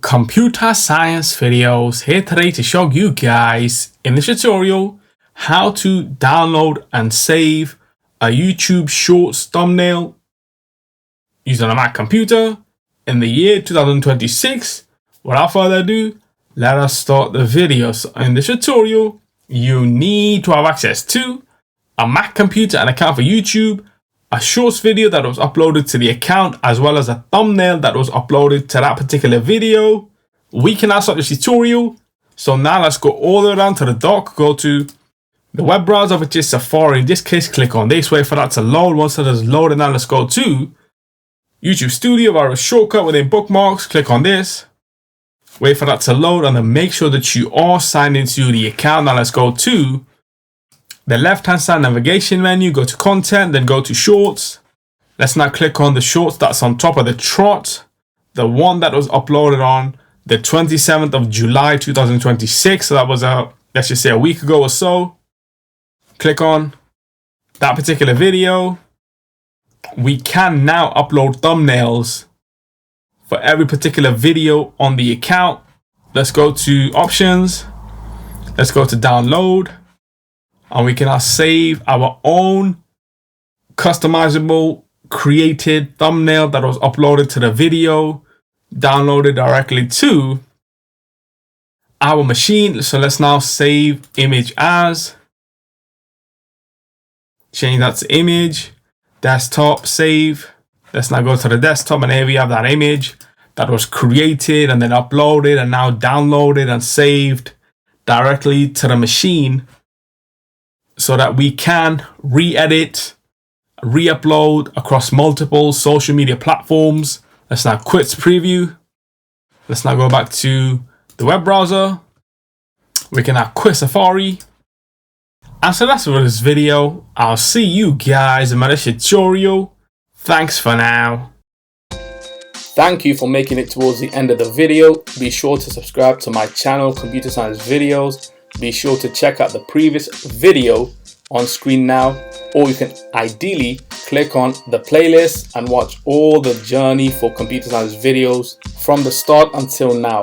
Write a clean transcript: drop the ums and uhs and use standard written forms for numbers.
Computer Science Videos here today to show you guys in this tutorial how to download and save a YouTube Shorts thumbnail using a Mac computer in the year 2026. Without further ado, let us start the video. So in this tutorial, you need to have access to a Mac computer, an account for YouTube, a Shorts video that was uploaded to the account, as well as a thumbnail that was uploaded to that particular video. We can now start this tutorial. So now let's go all the way down to the dock, go to the web browser, which is Safari. In this case, click on this, wait for that to load. Once it is loaded, now let's go to YouTube Studio via a shortcut within bookmarks. Click on this, wait for that to load, and then make sure that you are signed into the account. Now let's go to the left-hand side navigation menu, go to content, then go to shorts. Let's now click on the shorts that's on top of the trot, the one that was uploaded on the 27th of July 2026. So that was let's just say a week ago or so. Click on that particular video. We can now upload thumbnails for every particular video on the account. Let's go to options. Let's go to download. And we can now save our own customizable created thumbnail that was uploaded to the video, downloaded directly to our machine. So let's now save image as, change that to image, desktop, save. Let's now go to the desktop, and here we have that image that was created and then uploaded and now downloaded and saved directly to the machine, so that we can re-edit, re-upload across multiple social media platforms. Let's now quit preview. Let's now go back to the web browser. We can now quit Safari. And so that's it for this video. I'll see you guys in my next tutorial. Thanks for now. Thank you for making it towards the end of the video. Be sure to subscribe to my channel, Computer Science Videos. Be sure to check out the previous video on screen now, or you can ideally click on the playlist and watch all the journey for Computer Science videos from the start until now.